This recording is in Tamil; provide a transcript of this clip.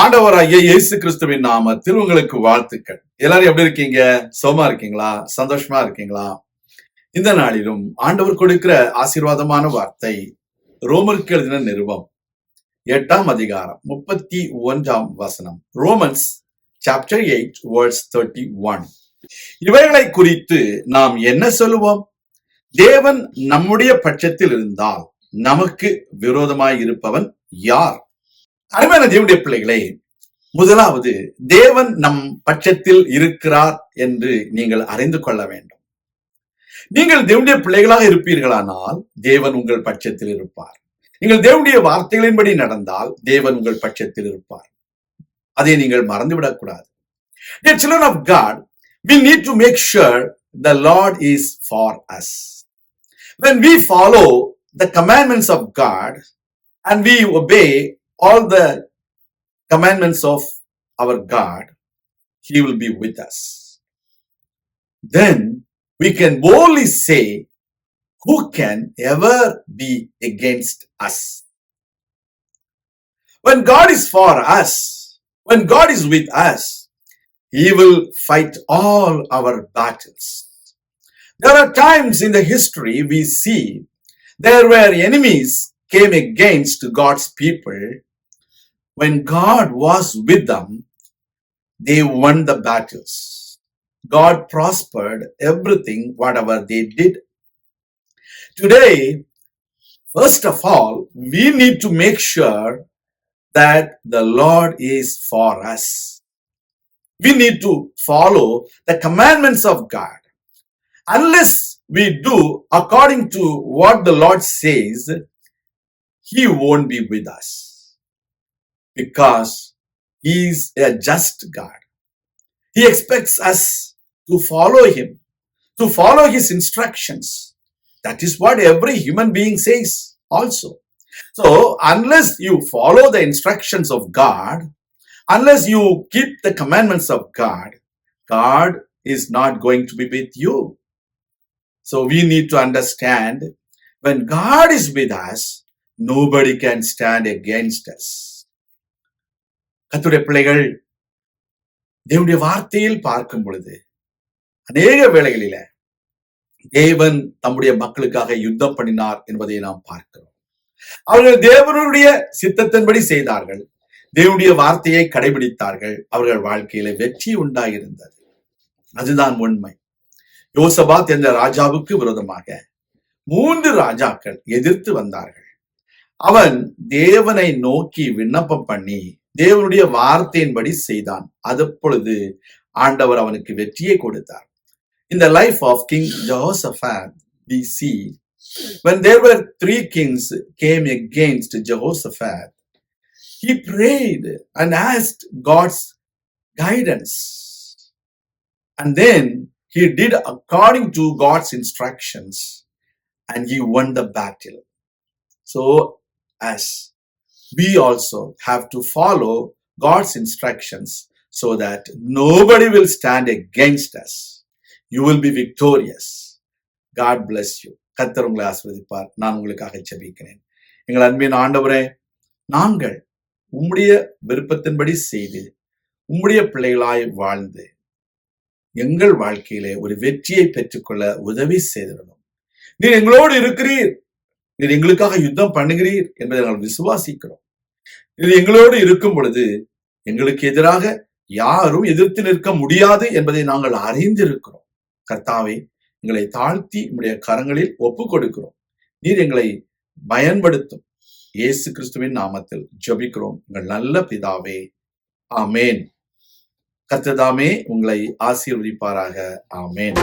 ஆண்டவராகிய இயேசு கிறிஸ்துவின் நாமத்தில் உங்களுக்கு வாழ்த்துக்கள். எல்லாரும் எப்படி இருக்கீங்க? சோமா இருக்கீங்களா? சந்தோஷமா இருக்கீங்களா? இந்த நாளிலும் ஆண்டவர் கொடுக்கிற ஆசீர்வாதமான வார்த்தை ரோமருக்கு எழுதின நிருபம் 8ஆம் அதிகாரம் 31ஆம் வசனம். Romans chapter 8 verse 31. இவைகளை குறித்து நாம் என்ன சொல்லுவோம்? தேவன் நம்முடைய பட்சத்தில் இருந்தால் நமக்கு விரோதமாய் இருப்பவன் யார்? அருமையான தேவனுடைய பிள்ளைகளே, முதலாவது தேவன் நம் பட்சத்தில் இருக்கிறார் என்று நீங்கள் அறிந்து கொள்ள வேண்டும். நீங்கள் தேவனுடைய பிள்ளைகளாக இருப்பீர்களானால் தேவன் உங்கள் பட்சத்தில் இருப்பார். நீங்கள் தேவனுடைய வார்த்தைகளின்படி நடந்தால் தேவன் உங்கள் பட்சத்தில் இருப்பார். அதை நீங்கள் மறந்துவிடக் கூடாது. Dear children of God, we need to make sure the Lord is for us. When we follow the commandments of God and we obey all the commandments of our God, He will be with us. Then we can boldly say, who can ever be against us? When God is for us, when God is with us, He will fight all our battles. There are times in the history we see there were enemies came against God's people. When God was with them, they won the battles. God prospered everything, whatever they did. Today, first of all, we need to make sure that the Lord is for us. We need to follow the commandments of God. Unless we do according to what the Lord says, He won't be with us. Because He is a just God. He expects us to follow Him, to follow His instructions. That is what every human being says also. So, unless you follow the instructions of God, unless you keep the commandments of God, God is not going to be with you. So, we need to understand, when God is with us, nobody can stand against us. கர்த்தருடைய பிள்ளைகள், தேவனுடைய வார்த்தையில் பார்க்கும் பொழுது அநேக வேளைகளில தேவன் தம்முடைய மக்களுக்காக யுத்தம் பண்ணினார் என்பதை நாம் பார்க்கிறோம். அவர்கள் தேவனுடைய சித்தத்தின்படி செய்தார்கள், தேவனுடைய வார்த்தையை கடைபிடித்தார்கள், அவர்கள் வாழ்க்கையில வெற்றி உண்டாயிருந்தது. அதுதான் உண்மை. யோசபாத் என்ற ராஜாவுக்கு விரோதமாக 3 ராஜாக்கள் எதிர்த்து வந்தார்கள். அவன் தேவனை நோக்கி விண்ணப்பம் பண்ணி தேவனுடைய வார்த்தையின்படி செய்தான். அப்பொழுது ஆண்டவர் அவனுக்கு வெற்றியை கொடுத்தார். In the life of King Jehoshaphat, we see when there were 3 kings came against Jehoshaphat, he prayed and asked God's guidance. And then he did according to God's instructions and he won the battle. So as we also have to follow God's instructions so that nobody will stand against us. You will be victorious. God bless you. கர்த்தர் உங்களை ஆசீர்வதிப்பார். நான் உங்களுக்காக ஜெபிக்கிறேன். எங்கள் அன்பின் ஆண்டவரே, நாங்கள் உம்முடைய விருப்பத்தின்படி செய்து உம்முடைய பிள்ளைகளாய் வாழ்ந்து எங்கள் வாழ்க்கையிலே ஒரு வெற்றியை பெற்றுக்கொள்ள உதவி செய்திடணும். நீர் எங்களோடு இருக்கிறீர், நீர் எங்களுக்காக யுத்தம் பண்ணுகிறீர் என்பதை நாங்கள் விசுவாசிக்கிறோம். இது எங்களோடு இருக்கும் பொழுது எங்களுக்கு எதிராக யாரும் எதிர்த்து நிற்க முடியாது என்பதை நாங்கள் அறிந்திருக்கிறோம். கர்த்தாவே, எங்களை தாழ்த்தி உம்முடைய கரங்களில் ஒப்பு கொடுக்கிறோம். நீர் எங்களை பயன்படுத்தும். இயேசு கிறிஸ்துவின் நாமத்தில் ஜெபிக்கிறோம் எங்கள் நல்ல பிதாவே, ஆமேன். கர்த்தர் தாமே உங்களை ஆசீர்வதிப்பாராக. ஆமேன்.